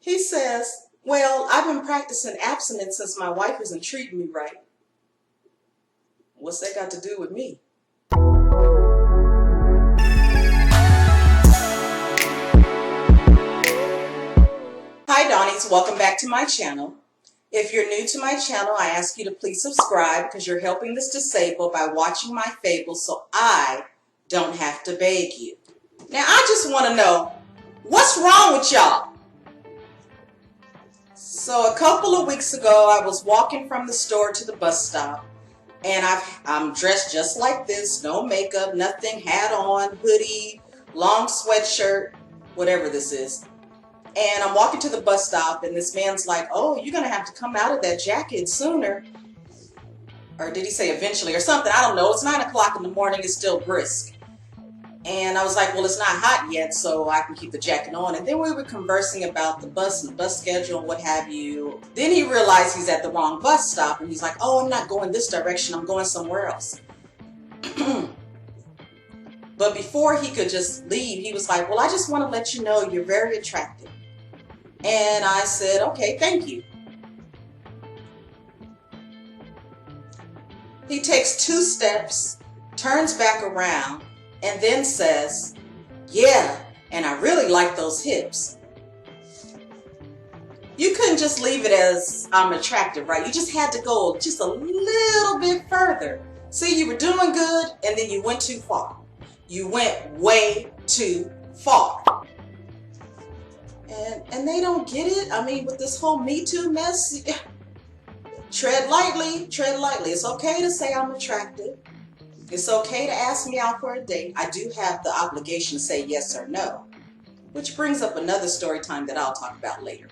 He says, well, I've been practicing abstinence since my wife isn't treating me right. What's that got to do with me? Hi Dawnies, welcome back to my channel. If you're new to my channel, I ask you to please subscribe because you're helping this disabled by watching my fables so I don't have to beg you. Now I just want to know, what's wrong with y'all? So a couple of weeks ago, I was walking from the store to the bus stop, and I'm dressed just like this, no makeup, nothing, hat on, hoodie, long sweatshirt, whatever this is. And I'm walking to the bus stop, and this man's like, oh, you're going to have to come out of that jacket sooner. Or did he say eventually or something? I don't know. It's 9 o'clock in the morning. It's still brisk. And I was like, well, it's not hot yet, so I can keep the jacket on. And then we were conversing about the bus and the bus schedule and what have you. Then he realized he's at the wrong bus stop, and he's like, oh, I'm not going this direction. I'm going somewhere else. But before he could just leave, he was like, well, I just want to let you know you're very attractive. And I said, okay, thank you. He takes 2 steps, turns back around, and then says, yeah, and I really like those hips. You couldn't just leave it as I'm attractive, right? You just had to go just a little bit further. See, you were doing good, and then you went too far. You went way too far. And they don't get it. I mean, with this whole Me Too mess, tread lightly, tread lightly. It's okay to say I'm attractive. It's okay to ask me out for a date. I do have the obligation to say yes or no, which brings up another story time that I'll talk about later.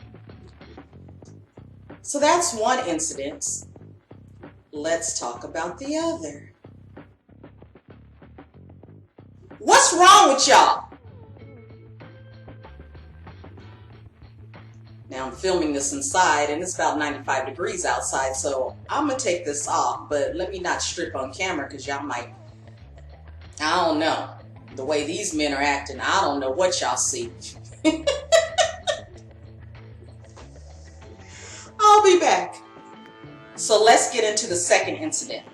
So that's one incident. Let's talk about the other. What's wrong with y'all? Now I'm filming this inside and it's about 95 degrees outside, so I'm gonna take this off, but let me not strip on camera because y'all might, I don't know, the way these men are acting, I don't know what y'all see. I'll be back. So let's get into the second incident.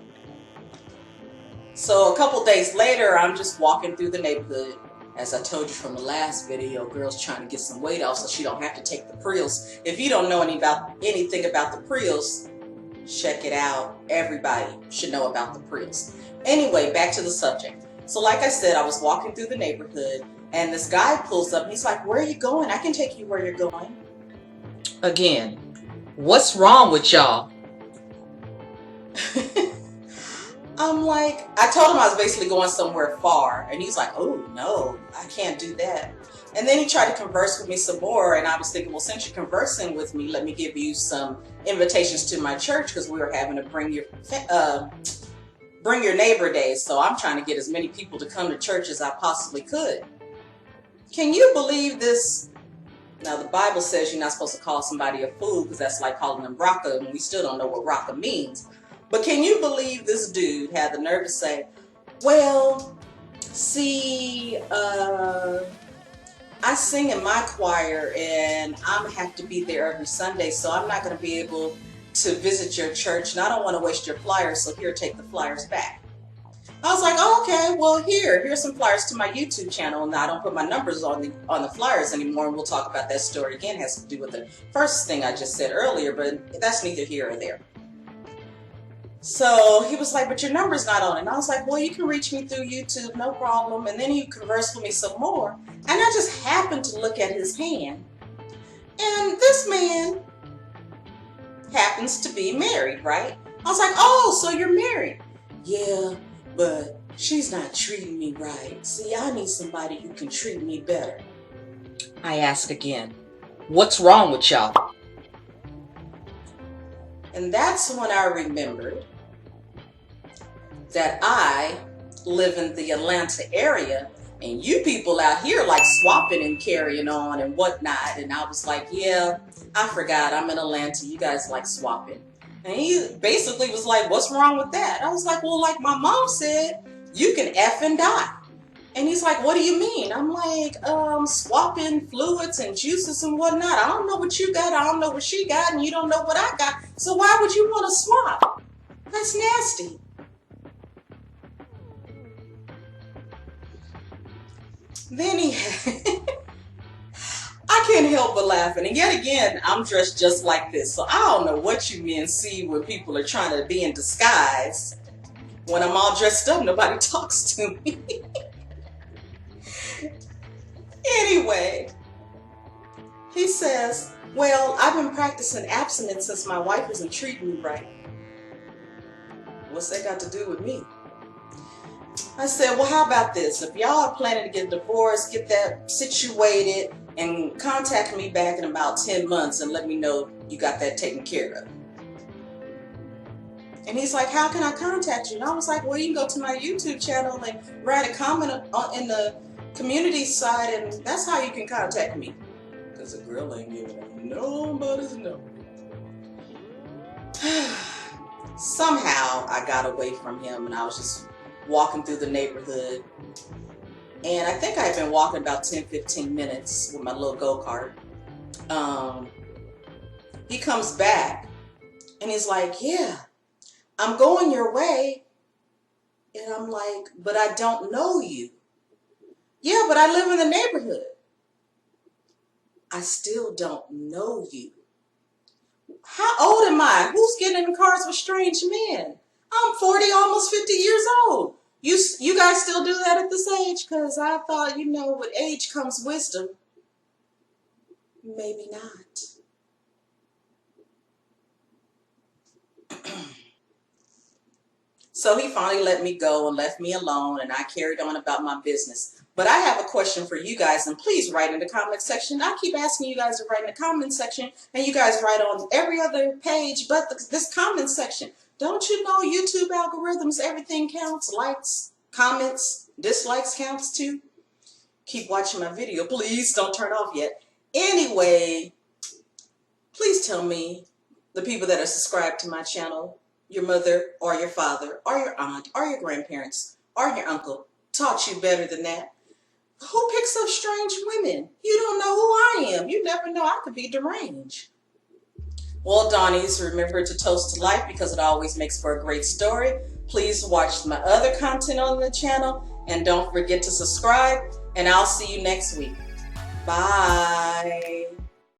So a couple days later, I'm just walking through the neighborhood. As I told you from the last video, girl's trying to get some weight off so she don't have to take the pills. If you don't know anything about the pills, check it out. Everybody should know about the pills. Anyway, back to the subject. So like I said, I was walking through the neighborhood and this guy pulls up and he's like, where are you going? I can take you where you're going. Again, what's wrong with y'all? I'm like, I told him I was basically going somewhere far, and he's like, oh no, I can't do that. And then he tried to converse with me some more, and I was thinking, well, since you're conversing with me, let me give you some invitations to my church, because we were having a bring your neighbor day, so I'm trying to get as many people to come to church as I possibly could. Can you believe this? Now the Bible says you're not supposed to call somebody a fool, because that's like calling them raka, and we still don't know what raka means. But can you believe this dude had the nerve to say, well, see, I sing in my choir and I'm gonna have to be there every Sunday, so I'm not going to be able to visit your church, and I don't want to waste your flyers, so here, take the flyers back. I was like, oh, okay, well, here's some flyers to my YouTube channel, and I don't put my numbers on the flyers anymore, and we'll talk about that story again. It has to do with the first thing I just said earlier, but that's neither here or there. So he was like, but your number's not on it. And I was like, well, you can reach me through YouTube, no problem. And then he conversed with me some more. And I just happened to look at his hand. And this man happens to be married, right? I was like, oh, so you're married? Yeah, but she's not treating me right. See, I need somebody who can treat me better. I ask again, what's wrong with y'all? And that's when I remembered that I live in the Atlanta area, and you people out here like swapping and carrying on and whatnot. And I was like, yeah, I forgot I'm in Atlanta. You guys like swapping. And he basically was like, what's wrong with that? I was like, well, like my mom said, you can F and die. And he's like, what do you mean? I'm like, swapping fluids and juices and whatnot. I don't know what you got. I don't know what she got. And you don't know what I got. So why would you want to swap? That's nasty. Then I can't help but laughing. And yet again, I'm dressed just like this. So I don't know what you men see when people are trying to be in disguise. When I'm all dressed up, nobody talks to me. Anyway, he says, well, I've been practicing abstinence since my wife isn't treating me right. What's that got to do with me? I said, well, how about this? If y'all are planning to get divorced, get that situated, and contact me back in about 10 months and let me know you got that taken care of. And he's like, how can I contact you? And I was like, well, you can go to my YouTube channel and write a comment in the community side, and that's how you can contact me. Because the girl ain't giving up nobody's number. Somehow I got away from him and I was just walking through the neighborhood. And I think I've been walking about 10-15 minutes with my little go-kart. He comes back and he's like, yeah, I'm going your way. And I'm like, but I don't know you. Yeah, but I live in the neighborhood. I still don't know you. How old am I? Who's getting in cars with strange men? I'm 40, almost 50 years old. You guys still do that at this age? Because I thought, with age comes wisdom. Maybe not. So he finally let me go and left me alone, and I carried on about my business. But I have a question for you guys, and please write in the comment section. I keep asking you guys to write in the comment section, and you guys write on every other page but this comment section. Don't you know YouTube algorithms, everything counts? Likes, comments, dislikes counts too? Keep watching my video. Please don't turn off yet. Anyway, please tell me, the people that are subscribed to my channel, your mother or your father or your aunt or your grandparents or your uncle taught you better than that. Who picks up strange women? You don't know who I am. You never know. I could be deranged. Well, Dawnies, remember to toast to life because it always makes for a great story. Please watch my other content on the channel and don't forget to subscribe, and I'll see you next week. Bye.